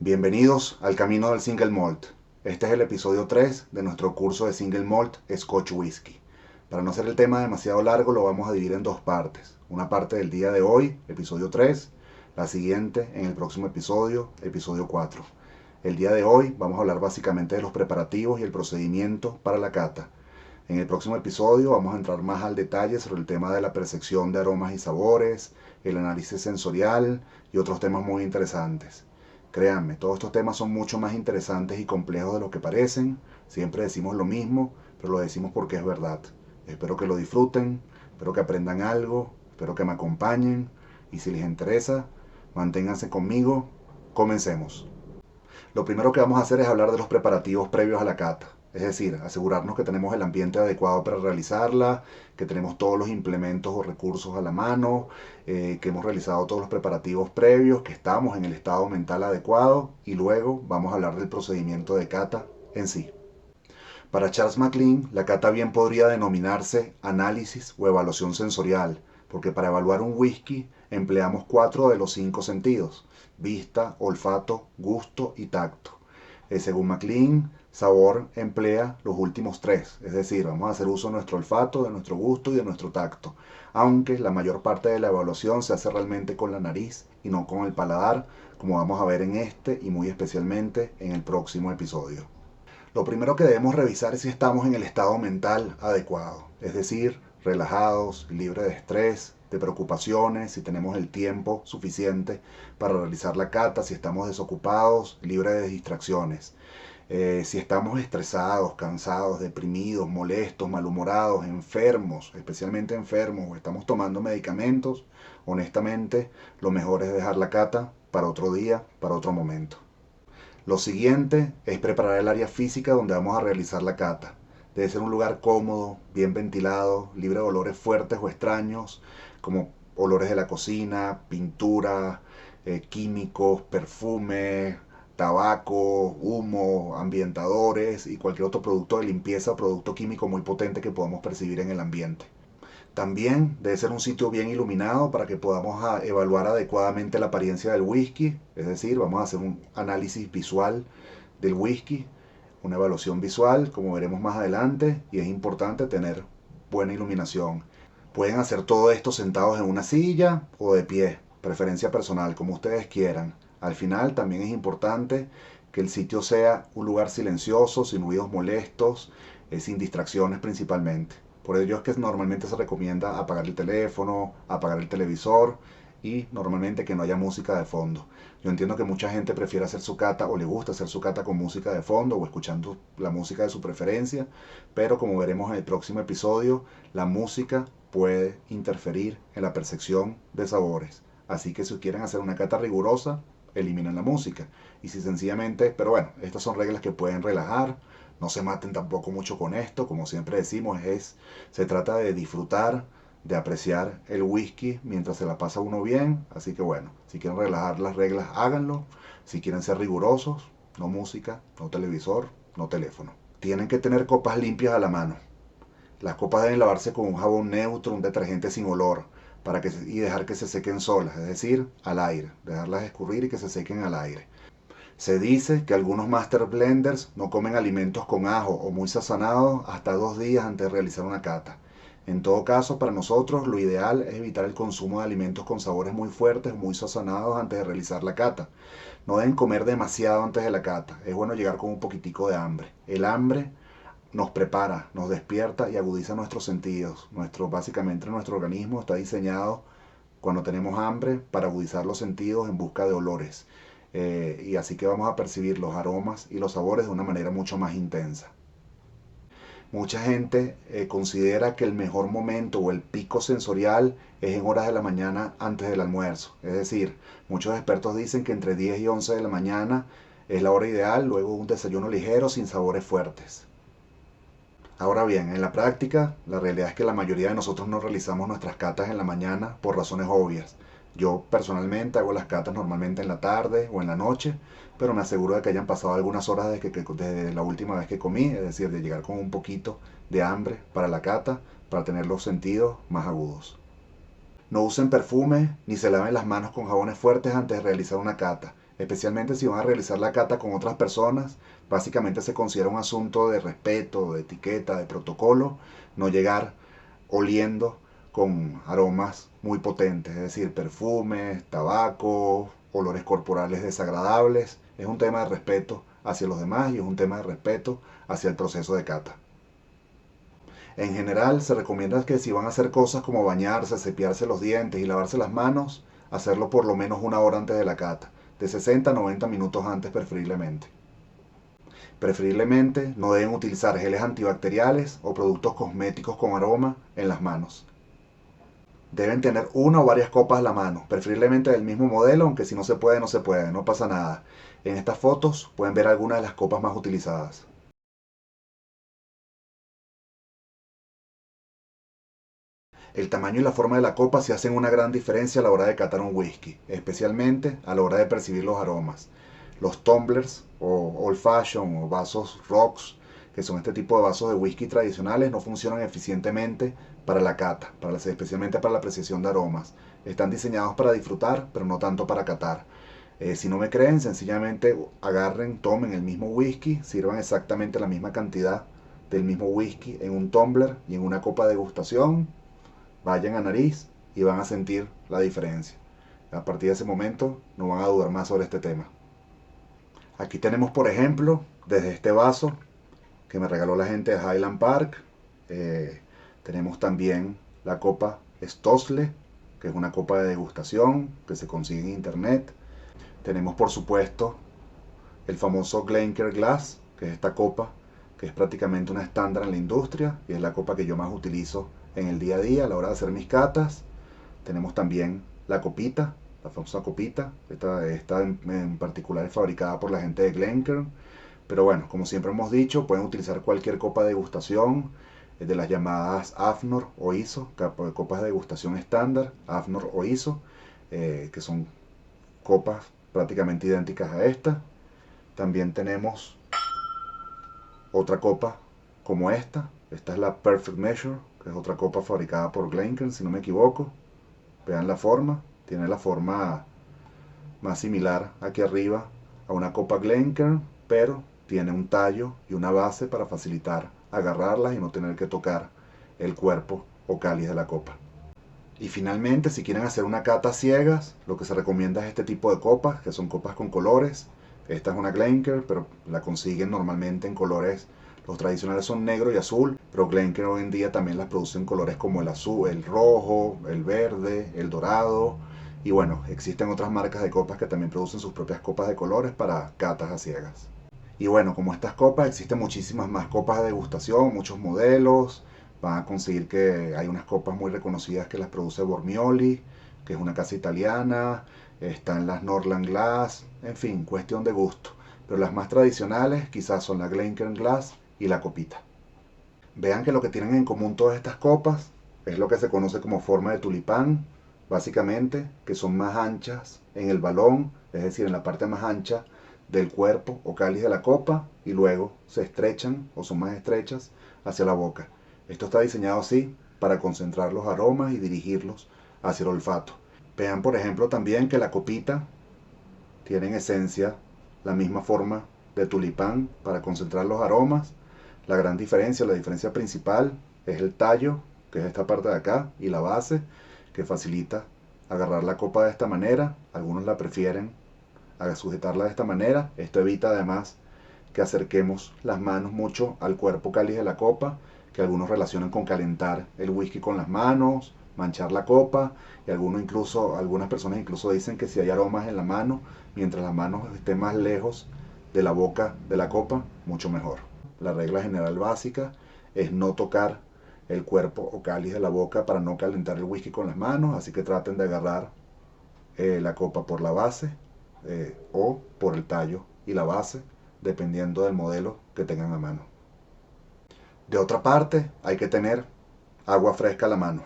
Bienvenidos al Camino del Single Malt. Este es el episodio 3 de nuestro curso de Single Malt Scotch Whisky. Para no hacer el tema demasiado largo, lo vamos a dividir en dos partes. Una parte del día de hoy, episodio 3, la siguiente en el próximo episodio, episodio 4. El día de hoy vamos a hablar básicamente de los preparativos y el procedimiento para la cata. En el próximo episodio vamos a entrar más al detalle sobre el tema de la percepción de aromas y sabores, el análisis sensorial y otros temas muy interesantes. Créanme, todos estos temas son mucho más interesantes y complejos de lo que parecen. Siempre decimos lo mismo, pero lo decimos porque es verdad. Espero que lo disfruten, espero que aprendan algo, espero que me acompañen y si les interesa, manténganse conmigo. Comencemos. Lo primero que vamos a hacer es hablar de los preparativos previos a la cata. Es decir, asegurarnos que tenemos el ambiente adecuado para realizarla, que tenemos todos los implementos o recursos a la mano, que hemos realizado todos los preparativos previos, que estamos en el estado mental adecuado y luego vamos a hablar del procedimiento de cata en sí. Para Charles MacLean, la cata bien podría denominarse análisis o evaluación sensorial, porque para evaluar un whisky empleamos 4 de los 5 sentidos: vista, olfato, gusto y tacto. Según MacLean, sabor emplea los últimos 3, es decir, vamos a hacer uso de nuestro olfato, de nuestro gusto y de nuestro tacto, aunque la mayor parte de la evaluación se hace realmente con la nariz y no con el paladar, como vamos a ver en este y muy especialmente en el próximo episodio. Lo primero que debemos revisar es si estamos en el estado mental adecuado, es decir, relajados, libres de estrés, de preocupaciones, si tenemos el tiempo suficiente para realizar la cata, si estamos desocupados, libres de distracciones. Si estamos estresados, cansados, deprimidos, molestos, malhumorados, enfermos, especialmente enfermos, o estamos tomando medicamentos, honestamente, lo mejor es dejar la cata para otro día, para otro momento. Lo siguiente es preparar el área física donde vamos a realizar la cata. Debe ser un lugar cómodo, bien ventilado, libre de olores fuertes o extraños, como olores de la cocina, pintura, químicos, perfumes, tabaco, humo, ambientadores y cualquier otro producto de limpieza o producto químico muy potente que podamos percibir en el ambiente. También debe ser un sitio bien iluminado para que podamos evaluar adecuadamente la apariencia del whisky, es decir, vamos a hacer un análisis visual del whisky, una evaluación visual, como veremos más adelante, y es importante tener buena iluminación. Pueden hacer todo esto sentados en una silla o de pie, preferencia personal, como ustedes quieran. Al final también es importante que el sitio sea un lugar silencioso, sin ruidos molestos, sin distracciones principalmente. Por ello es que normalmente se recomienda apagar el teléfono, apagar el televisor y normalmente que no haya música de fondo. Yo entiendo que mucha gente prefiere hacer su cata o le gusta hacer su cata con música de fondo o escuchando la música de su preferencia, pero como veremos en el próximo episodio, la música puede interferir en la percepción de sabores. Así que si quieren hacer una cata rigurosa, eliminen la música. Y si sencillamente, pero bueno, estas son reglas que pueden relajar. No se maten tampoco mucho con esto, como siempre decimos, se trata de disfrutar, de apreciar el whisky mientras se la pasa uno bien. Así que bueno, si quieren relajar las reglas, háganlo. Si quieren ser rigurosos, no música, no televisor, no teléfono. Tienen que tener copas limpias a la mano. Las copas deben lavarse con un jabón neutro, un detergente sin olor, y dejar que se sequen solas, es decir, al aire. Dejarlas escurrir y que se sequen al aire. Se dice que algunos master blenders no comen alimentos con ajo o muy sazonados hasta 2 días antes de realizar una cata. En todo caso, para nosotros lo ideal es evitar el consumo de alimentos con sabores muy fuertes o muy sazonados antes de realizar la cata. No deben comer demasiado antes de la cata. Es bueno llegar con un poquitico de hambre. El hambre nos prepara, nos despierta y agudiza nuestros sentidos. Básicamente nuestro organismo está diseñado cuando tenemos hambre para agudizar los sentidos en busca de olores. Y así que vamos a percibir los aromas y los sabores de una manera mucho más intensa. Mucha gente considera que el mejor momento o el pico sensorial es en horas de la mañana antes del almuerzo. Es decir, muchos expertos dicen que entre 10 y 11 de la mañana es la hora ideal, luego un desayuno ligero sin sabores fuertes. Ahora bien, en la práctica, la realidad es que la mayoría de nosotros no realizamos nuestras catas en la mañana por razones obvias. Yo personalmente hago las catas normalmente en la tarde o en la noche, pero me aseguro de que hayan pasado algunas horas desde la última vez que comí, es decir, de llegar con un poquito de hambre para la cata, para tener los sentidos más agudos. No usen perfume ni se laven las manos con jabones fuertes antes de realizar una cata. especialmente si van a realizar la cata con otras personas. Básicamente se considera un asunto de respeto, de etiqueta, de protocolo, no llegar oliendo con aromas muy potentes, es decir, perfumes, tabaco, olores corporales desagradables. Es un tema de respeto hacia los demás y es un tema de respeto hacia el proceso de cata. En general se recomienda que si van a hacer cosas como bañarse, cepillarse los dientes y lavarse las manos, hacerlo por lo menos una hora antes de la cata, de 60 a 90 minutos antes preferiblemente. Preferiblemente no deben utilizar geles antibacteriales o productos cosméticos con aroma en las manos. Deben tener una o varias copas a la mano, preferiblemente del mismo modelo, aunque si no se puede, no se puede, no pasa nada. En estas fotos pueden ver algunas de las copas más utilizadas. El tamaño y la forma de la copa sí hacen una gran diferencia a la hora de catar un whisky, especialmente a la hora de percibir los aromas. Los tumblers o old fashion o vasos rocks, que son este tipo de vasos de whisky tradicionales, no funcionan eficientemente para la cata, especialmente para la apreciación de aromas. Están diseñados para disfrutar, pero no tanto para catar. Si no me creen, sencillamente agarren, tomen el mismo whisky, sirvan exactamente la misma cantidad del mismo whisky en un tumbler y en una copa de degustación, vayan a nariz y van a sentir la diferencia. A partir de ese momento no van a dudar más sobre este tema. Aquí tenemos, por ejemplo, desde este vaso que me regaló la gente de Highland Park, tenemos también la copa Stossle, que es una copa de degustación que se consigue en internet. Tenemos, por supuesto, el famoso Glencairn Glass, que es esta copa que es prácticamente una estándar en la industria y es la copa que yo más utilizo en el día a día a la hora de hacer mis catas. Tenemos también la copita, la famosa copita. Esta en particular es fabricada por la gente de Glencairn. Pero bueno, como siempre hemos dicho, pueden utilizar cualquier copa de degustación de las llamadas AFNOR o ISO, copas de degustación estándar, AFNOR o ISO, que son copas prácticamente idénticas a esta. También tenemos otra copa como esta. Esta es la Perfect Measure, que es otra copa fabricada por Glencairn, si no me equivoco. Vean la forma, tiene la forma más similar aquí arriba a una copa Glencairn, pero tiene un tallo y una base para facilitar agarrarlas y no tener que tocar el cuerpo o cáliz de la copa. Y finalmente, si quieren hacer una cata ciegas, lo que se recomienda es este tipo de copas, que son copas con colores. Esta es una Glencairn, pero la consiguen normalmente en colores. Los tradicionales son negro y azul, pero Glencairn hoy en día también las produce en colores como el azul, el rojo, el verde, el dorado. Y bueno, existen otras marcas de copas que también producen sus propias copas de colores para catas a ciegas. Y bueno, como estas copas, existen muchísimas más copas de degustación, muchos modelos. Van a conseguir que hay unas copas muy reconocidas que las produce Bormioli, que es una casa italiana. Están las Norland Glass, en fin, cuestión de gusto. Pero las más tradicionales quizás son la Glencairn Glass y la copita. Vean que lo que tienen en común todas estas copas es lo que se conoce como forma de tulipán, básicamente, que son más anchas en el balón, es decir, en la parte más ancha del cuerpo o cáliz de la copa, y luego se estrechan o son más estrechas hacia la boca. Esto está diseñado así para concentrar los aromas y dirigirlos hacia el olfato. Vean, por ejemplo, también que la copita tiene en esencia la misma forma de tulipán para concentrar los aromas. La gran diferencia, la diferencia principal es el tallo, que es esta parte de acá, y la base, que facilita agarrar la copa de esta manera. Algunos la prefieren a sujetarla de esta manera. Esto evita además que acerquemos las manos mucho al cuerpo cáliz de la copa, que algunos relacionan con calentar el whisky con las manos, manchar la copa, y algunas personas incluso dicen que si hay aromas en la mano, mientras las manos estén más lejos de la boca de la copa, mucho mejor. La regla general básica es no tocar el cuerpo o cáliz de la boca para no calentar el whisky con las manos, así que traten de agarrar la copa por la base o por el tallo y la base, dependiendo del modelo que tengan a mano. De otra parte, hay que tener agua fresca a la mano.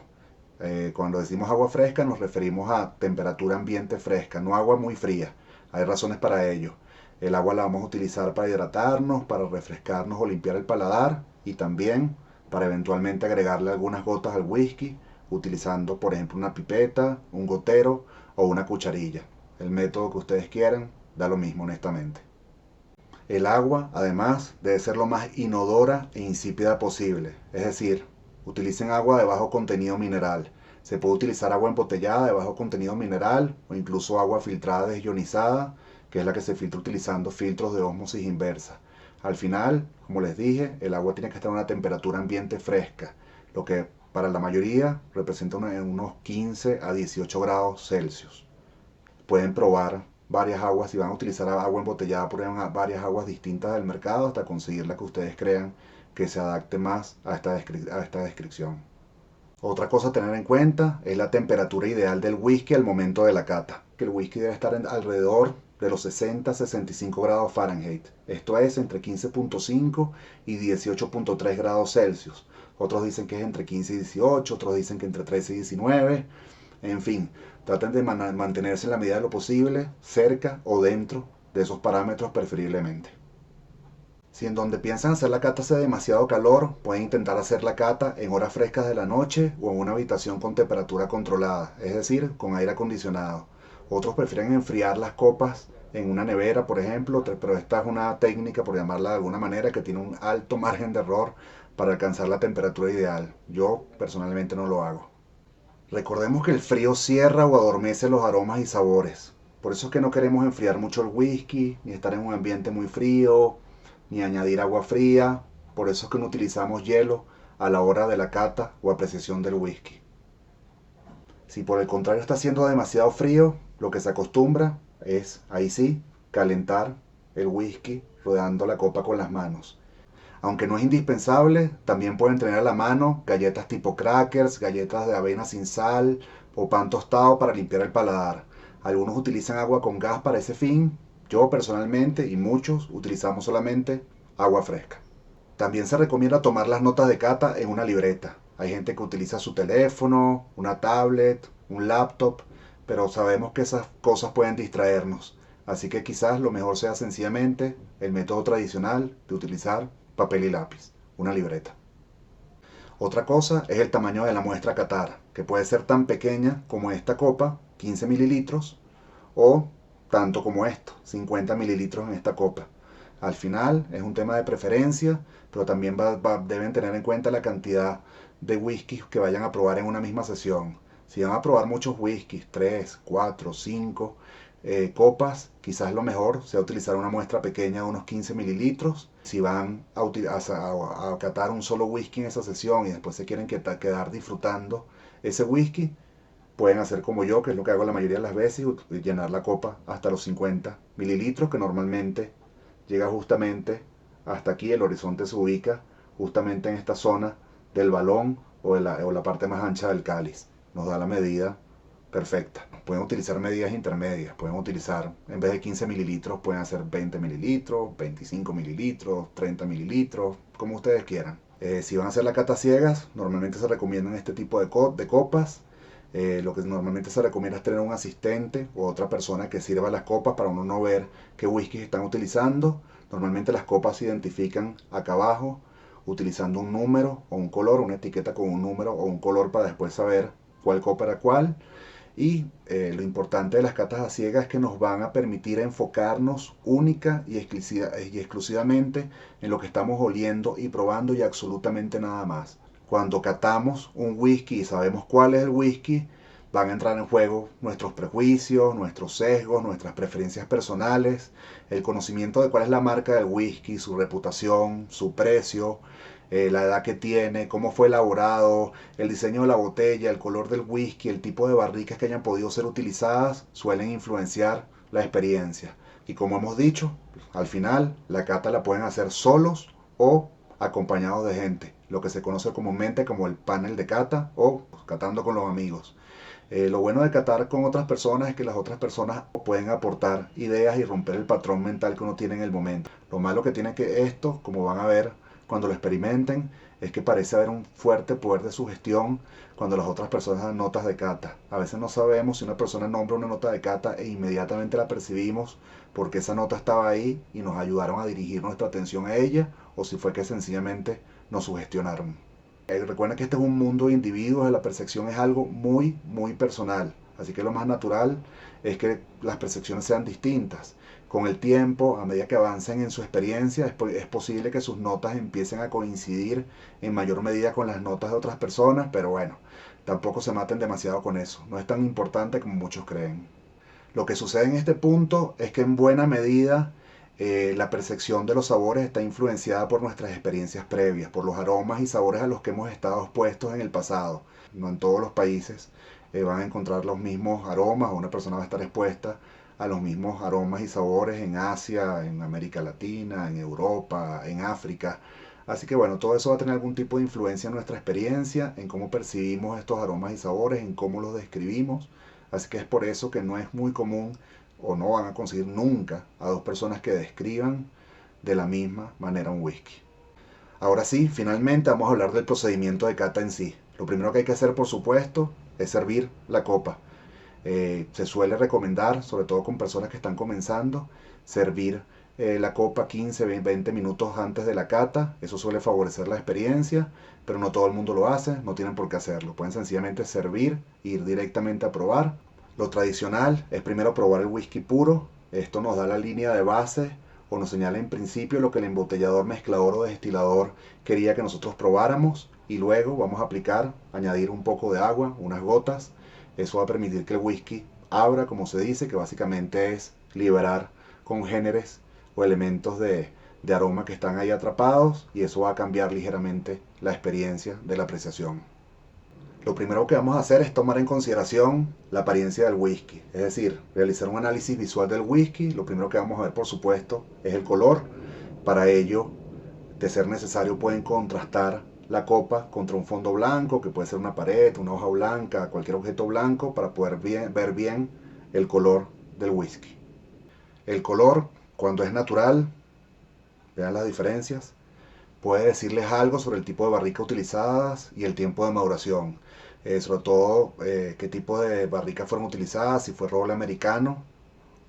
Cuando decimos agua fresca nos referimos a temperatura ambiente fresca, no agua muy fría. Hay razones para ello. El agua la vamos a utilizar para hidratarnos, para refrescarnos o limpiar el paladar y también para eventualmente agregarle algunas gotas al whisky, utilizando por ejemplo una pipeta, un gotero o una cucharilla. El método que ustedes quieran da lo mismo honestamente. El agua, además, debe ser lo más inodora e insípida posible, es decir, utilicen agua de bajo contenido mineral. Se puede utilizar agua embotellada de bajo contenido mineral o incluso agua filtrada desionizada, que es la que se filtra utilizando filtros de ósmosis inversa. Al final, como les dije, el agua tiene que estar a una temperatura ambiente fresca, lo que para la mayoría representa unos 15 a 18 grados Celsius. Pueden probar varias aguas, si van a utilizar agua embotellada, prueben varias aguas distintas del mercado hasta conseguir la que ustedes crean que se adapte más a esta descripción. Otra cosa a tener en cuenta es la temperatura ideal del whisky al momento de la cata. Que el whisky debe estar alrededor de los 60-65 grados Fahrenheit. Esto es entre 15.5 y 18.3 grados Celsius. Otros dicen que es entre 15 y 18, otros dicen que entre 13 y 19. En fin, traten de mantenerse en la medida de lo posible cerca o dentro de esos parámetros preferiblemente. Si en donde piensan hacer la cata hace demasiado calor, pueden intentar hacer la cata en horas frescas de la noche o en una habitación con temperatura controlada, es decir, con aire acondicionado. Otros prefieren enfriar las copas en una nevera, por ejemplo, pero esta es una técnica, por llamarla de alguna manera, que tiene un alto margen de error para alcanzar la temperatura ideal. Yo personalmente no lo hago. Recordemos que el frío cierra o adormece los aromas y sabores. Por eso es que no queremos enfriar mucho el whisky, ni estar en un ambiente muy frío, ni añadir agua fría. Por eso es que no utilizamos hielo a la hora de la cata o apreciación del whisky. Si por el contrario está haciendo demasiado frío, lo que se acostumbra es, ahí sí, calentar el whisky rodeando la copa con las manos. Aunque no es indispensable, también pueden tener a la mano galletas tipo crackers, galletas de avena sin sal o pan tostado para limpiar el paladar. Algunos utilizan agua con gas para ese fin. Yo personalmente y muchos utilizamos solamente agua fresca. También se recomienda tomar las notas de cata en una libreta. Hay gente que utiliza su teléfono, una tablet, un laptop, pero sabemos que esas cosas pueden distraernos. Así que quizás lo mejor sea sencillamente el método tradicional de utilizar papel y lápiz, una libreta. Otra cosa es el tamaño de la muestra a catar, que puede ser tan pequeña como esta copa, 15 mililitros, o tanto como esto, 50 mililitros en esta copa. Al final es un tema de preferencia, pero también deben tener en cuenta la cantidad de whiskies que vayan a probar en una misma sesión. Si van a probar muchos whiskies, 3, 4, 5 copas, quizás lo mejor sea utilizar una muestra pequeña de unos 15 mililitros. Si van a catar un solo whisky en esa sesión y después se quieren quedar disfrutando ese whisky, pueden hacer como yo, que es lo que hago la mayoría de las veces, y llenar la copa hasta los 50 mililitros, que normalmente llega justamente hasta aquí. El horizonte se ubica justamente en esta zona del balón o la parte más ancha del cáliz. Nos da la medida perfecta. Pueden utilizar medidas intermedias, pueden utilizar, en vez de 15 mililitros, pueden hacer 20 mililitros, 25 mililitros, 30 mililitros, como ustedes quieran. Si van a hacer la cata ciegas, normalmente se recomiendan este tipo de copas. Lo que normalmente se recomienda es tener un asistente o otra persona que sirva las copas para uno no ver qué whisky están utilizando. Normalmente las copas se identifican acá abajo utilizando un número o un color, una etiqueta con un número o un color para después saber cuál copa era cuál. Y lo importante de las catas a ciegas es que nos van a permitir enfocarnos única y exclusivamente en lo que estamos oliendo y probando y absolutamente nada más. Cuando catamos un whisky y sabemos cuál es el whisky, van a entrar en juego nuestros prejuicios, nuestros sesgos, nuestras preferencias personales, el conocimiento de cuál es la marca del whisky, su reputación, su precio, la edad que tiene, cómo fue elaborado, el diseño de la botella, el color del whisky, el tipo de barricas que hayan podido ser utilizadas, suelen influenciar la experiencia. Y como hemos dicho, al final la cata la pueden hacer solos o acompañados de gente, lo que se conoce comúnmente como el panel de cata o catando con los amigos. Lo bueno de catar con otras personas es que las otras personas pueden aportar ideas y romper el patrón mental que uno tiene en el momento. Lo malo que tiene que esto, como van a ver cuando lo experimenten, es que parece haber un fuerte poder de sugestión cuando las otras personas dan notas de cata. A veces no sabemos si una persona nombra una nota de cata e inmediatamente la percibimos porque esa nota estaba ahí y nos ayudaron a dirigir nuestra atención a ella, o si fue que sencillamente nos sugestionaron. Recuerden que este es un mundo de individuos, la percepción es algo muy personal, así que lo más natural es que las percepciones sean distintas. con el tiempo, a medida que avancen en su experiencia, es posible que sus notas empiecen a coincidir en mayor medida con las notas de otras personas, pero bueno, tampoco se maten demasiado con eso. No es tan importante como muchos creen. Lo que sucede en este punto es que en buena medida la percepción de los sabores está influenciada por nuestras experiencias previas, por los aromas y sabores a los que hemos estado expuestos en el pasado. No en todos los países van a encontrar los mismos aromas, o una persona va a estar expuesta a los mismos aromas y sabores en Asia, en América Latina, en Europa, en África. Así que bueno, todo eso va a tener algún tipo de influencia en nuestra experiencia, en cómo percibimos estos aromas y sabores, en cómo los describimos. Así que es por eso que no es muy común o no van a conseguir nunca a dos personas que describan de la misma manera un whisky. Ahora sí, finalmente vamos a hablar del procedimiento de cata en sí. Lo primero que hay que hacer, por supuesto, es servir la copa. Se suele recomendar, sobre todo con personas que están comenzando, servir la copa 15-20 minutos antes de la cata. Eso suele favorecer la experiencia, pero no todo el mundo lo hace, no tienen por qué hacerlo. Pueden sencillamente servir e ir directamente a probar. Lo tradicional es primero probar el whisky puro. Esto nos da la línea de base o nos señala en principio lo que el embotellador, mezclador o destilador quería que nosotros probáramos, y luego vamos a añadir un poco de agua, unas gotas. Eso va a permitir que el whisky abra, como se dice, que básicamente es liberar congéneres o elementos de aroma que están ahí atrapados, y eso va a cambiar ligeramente la experiencia de la apreciación. Lo primero que vamos a hacer es tomar en consideración la apariencia del whisky, es decir, realizar un análisis visual del whisky. Lo primero que vamos a ver, por supuesto, es el color. Para ello, de ser necesario, pueden contrastar la copa contra un fondo blanco, que puede ser una pared, una hoja blanca, cualquier objeto blanco, para poder ver bien el color del whisky. El color, cuando es natural, vean las diferencias, puede decirles algo sobre el tipo de barrica utilizadas y el tiempo de maduración. Sobre todo qué tipo de barricas fueron utilizadas, si fue roble americano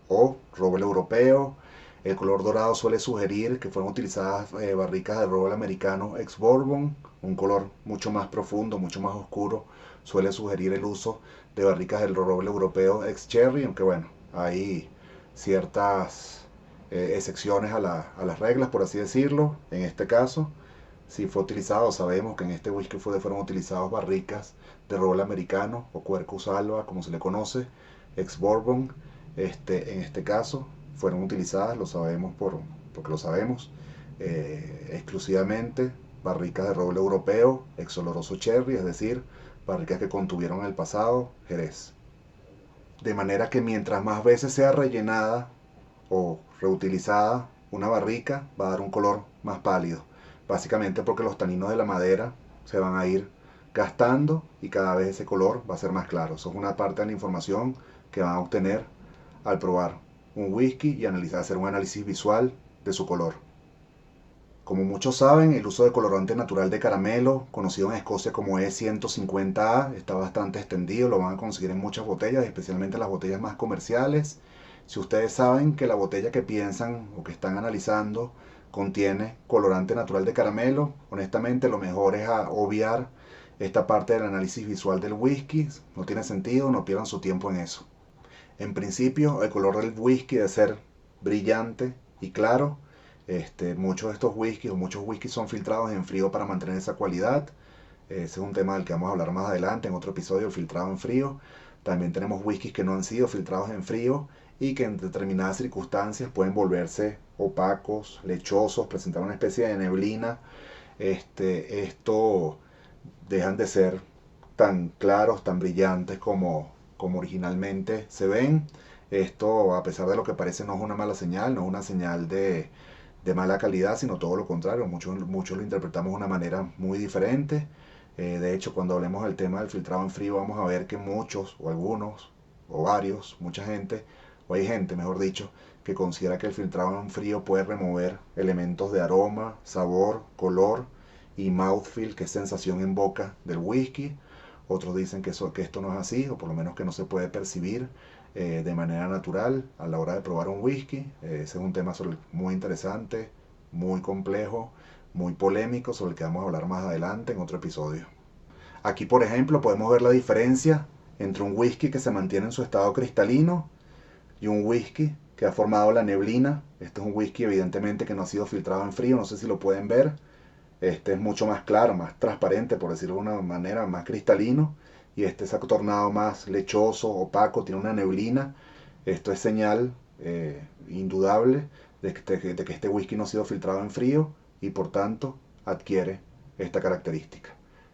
o roble europeo. El color dorado suele sugerir que fueron utilizadas barricas de roble americano ex bourbon. Un color mucho más profundo, mucho más oscuro, suele sugerir el uso de barricas del roble europeo ex cherry, aunque bueno, hay ciertas excepciones a las reglas, por así decirlo. En este caso, si fue utilizado, sabemos que en este whisky fueron utilizados barricas de roble americano o Quercus alba, como se le conoce, ex bourbon. En este caso fueron utilizadas, lo sabemos porque lo sabemos, exclusivamente barricas de roble europeo ex oloroso cherry, es decir, barricas que contuvieron en el pasado Jerez. De manera que mientras más veces sea rellenada o reutilizada una barrica, va a dar un color más pálido, básicamente porque los taninos de la madera se van a ir gastando y cada vez ese color va a ser más claro. Eso es una parte de la información que van a obtener al probar un whisky y hacer un análisis visual de su color. Como muchos saben, el uso de colorante natural de caramelo, conocido en Escocia como E150A, está bastante extendido. Lo van a conseguir en muchas botellas, especialmente las botellas más comerciales. Si ustedes saben que la botella que piensan o que están analizando contiene colorante natural de caramelo, honestamente lo mejor es obviar esta parte del análisis visual del whisky. No tiene sentido, no pierdan su tiempo en eso. En principio, el color del whisky debe ser brillante y claro. Muchos de estos whiskies o muchos whiskies son filtrados en frío para mantener esa cualidad. Ese es un tema del que vamos a hablar más adelante en otro episodio, el filtrado en frío. También tenemos whiskies que no han sido filtrados en frío y que en determinadas circunstancias pueden volverse opacos, lechosos, presentar una especie de neblina. Esto dejan de ser tan claros, tan brillantes como originalmente se ven. Esto, a pesar de lo que parece, no es una mala señal, no es una señal de mala calidad, sino todo lo contrario. Muchos lo interpretamos de una manera muy diferente. De hecho, cuando hablemos del tema del filtrado en frío, vamos a ver que muchos, o algunos, o varios, mucha gente, o hay gente, mejor dicho, que considera que el filtrado en frío puede remover elementos de aroma, sabor, color y mouthfeel, que es sensación en boca del whisky. Otros dicen que esto no es así, o por lo menos que no se puede percibir de manera natural a la hora de probar un whisky. Ese es un tema muy interesante, muy complejo, muy polémico, sobre el que vamos a hablar más adelante en otro episodio. Aquí, por ejemplo, podemos ver la diferencia entre un whisky que se mantiene en su estado cristalino y un whisky que ha formado la neblina. Este es un whisky evidentemente que no ha sido filtrado en frío, no sé si lo pueden ver. Este es mucho más claro, más transparente, por decirlo de una manera, más cristalino. Y este se ha tornado más lechoso, opaco, tiene una neblina. Esto es señal indudable de que este whisky no ha sido filtrado en frío y por tanto adquiere esta característica.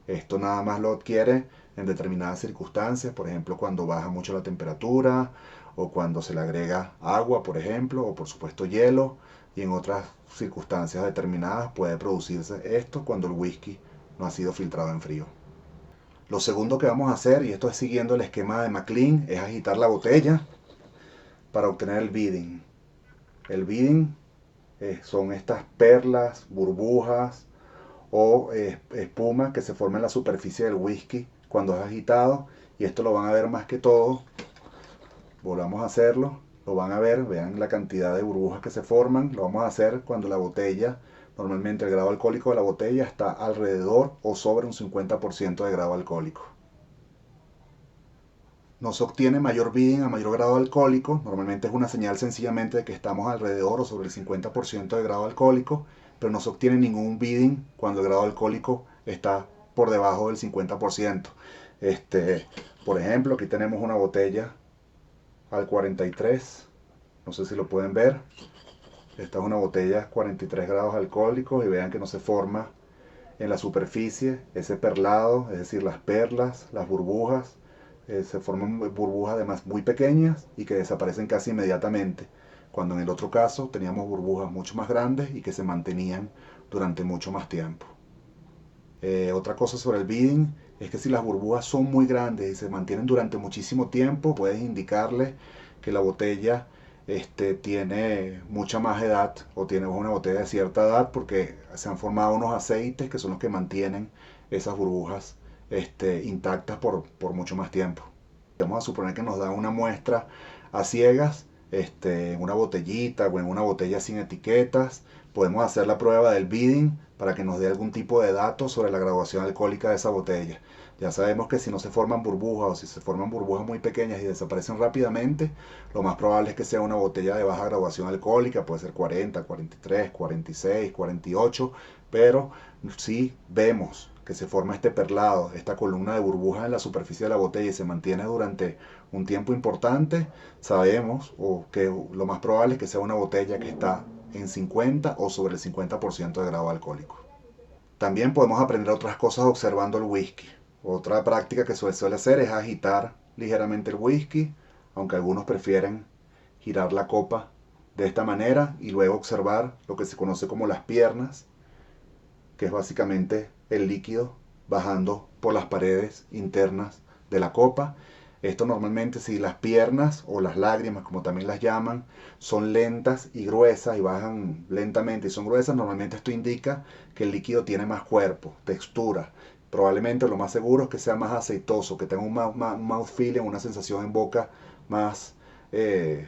Esto nada más lo adquiere en determinadas circunstancias, por ejemplo cuando baja mucho la temperatura o cuando se le agrega agua, por ejemplo, o por supuesto hielo, y en otras circunstancias determinadas puede producirse esto cuando el whisky no ha sido filtrado en frío. Lo segundo que vamos a hacer, y esto es siguiendo el esquema de Maclean, es agitar la botella para obtener el beading. El beading son estas perlas, burbujas o espuma que se forma en la superficie del whisky cuando es agitado, y esto lo van a ver más que todo. Volvamos a hacerlo, lo van a ver, vean la cantidad de burbujas que se forman. Lo vamos a hacer cuando la botella, normalmente el grado alcohólico de la botella está alrededor o sobre un 50% de grado alcohólico. No se obtiene mayor bidding a mayor grado alcohólico, normalmente es una señal sencillamente de que estamos alrededor o sobre el 50% de grado alcohólico, pero no se obtiene ningún bidding cuando el grado alcohólico está por debajo del 50%. Por ejemplo, aquí tenemos una botella al 43, no sé si lo pueden ver. Esta es una botella 43 grados alcohólicos y vean que no se forma en la superficie ese perlado, es decir, las perlas, las burbujas. Se forman burbujas además muy pequeñas y que desaparecen casi inmediatamente, cuando en el otro caso teníamos burbujas mucho más grandes y que se mantenían durante mucho más tiempo. Otra cosa sobre el beading es que si las burbujas son muy grandes y se mantienen durante muchísimo tiempo, puedes indicarle que la botella tiene mucha más edad o tiene una botella de cierta edad, porque se han formado unos aceites que son los que mantienen esas burbujas intactas por mucho más tiempo. Vamos a suponer que nos da una muestra a ciegas, en una botellita o en una botella sin etiquetas. Podemos hacer la prueba del beading para que nos dé algún tipo de datos sobre la graduación alcohólica de esa botella. Ya sabemos que si no se forman burbujas o si se forman burbujas muy pequeñas y desaparecen rápidamente, lo más probable es que sea una botella de baja graduación alcohólica, puede ser 40, 43, 46, 48, pero si vemos que se forma este perlado, esta columna de burbujas en la superficie de la botella y se mantiene durante un tiempo importante, sabemos que lo más probable es que sea una botella que está en 50 o sobre el 50% de grado alcohólico. También podemos aprender otras cosas observando el whisky. Otra práctica que se suele hacer es agitar ligeramente el whisky, aunque algunos prefieren girar la copa de esta manera y luego observar lo que se conoce como las piernas, que es básicamente el líquido bajando por las paredes internas de la copa. Esto normalmente, si las piernas o las lágrimas, como también las llaman, son lentas y gruesas y bajan lentamente y son gruesas, normalmente esto indica que el líquido tiene más cuerpo, textura. Probablemente lo más seguro es que sea más aceitoso, que tenga un mouthfeel, una sensación en boca más, de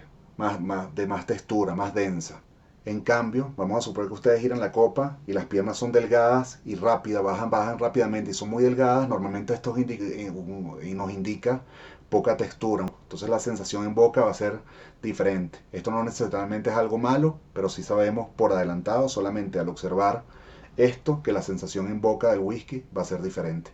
más textura, más densa. En cambio, vamos a suponer que ustedes giran la copa y las piernas son delgadas y rápidas, bajan rápidamente y son muy delgadas. Normalmente esto nos indica poca textura. Entonces la sensación en boca va a ser diferente. Esto no necesariamente es algo malo, pero sí sabemos por adelantado, solamente al observar esto, que la sensación en boca del whisky va a ser diferente.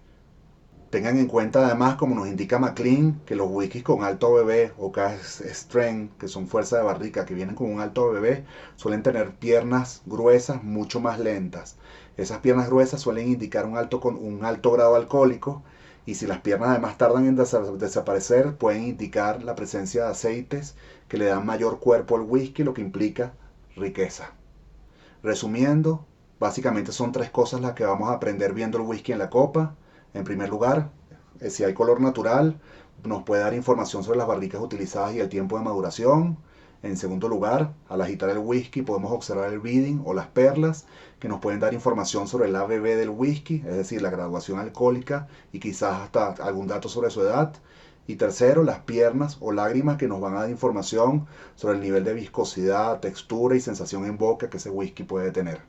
Tengan en cuenta además, como nos indica Maclean, que los whiskies con alto ABV o strength, que son fuerza de barrica, que vienen con un alto ABV, suelen tener piernas gruesas mucho más lentas. Esas piernas gruesas suelen indicar un alto grado alcohólico, y si las piernas además tardan en desaparecer, pueden indicar la presencia de aceites que le dan mayor cuerpo al whisky, lo que implica riqueza. Resumiendo, básicamente son tres cosas las que vamos a aprender viendo el whisky en la copa. En primer lugar, si hay color natural, nos puede dar información sobre las barricas utilizadas y el tiempo de maduración. En segundo lugar, al agitar el whisky podemos observar el beading o las perlas, que nos pueden dar información sobre el ABV del whisky, es decir, la graduación alcohólica y quizás hasta algún dato sobre su edad. Y tercero, las piernas o lágrimas, que nos van a dar información sobre el nivel de viscosidad, textura y sensación en boca que ese whisky puede tener.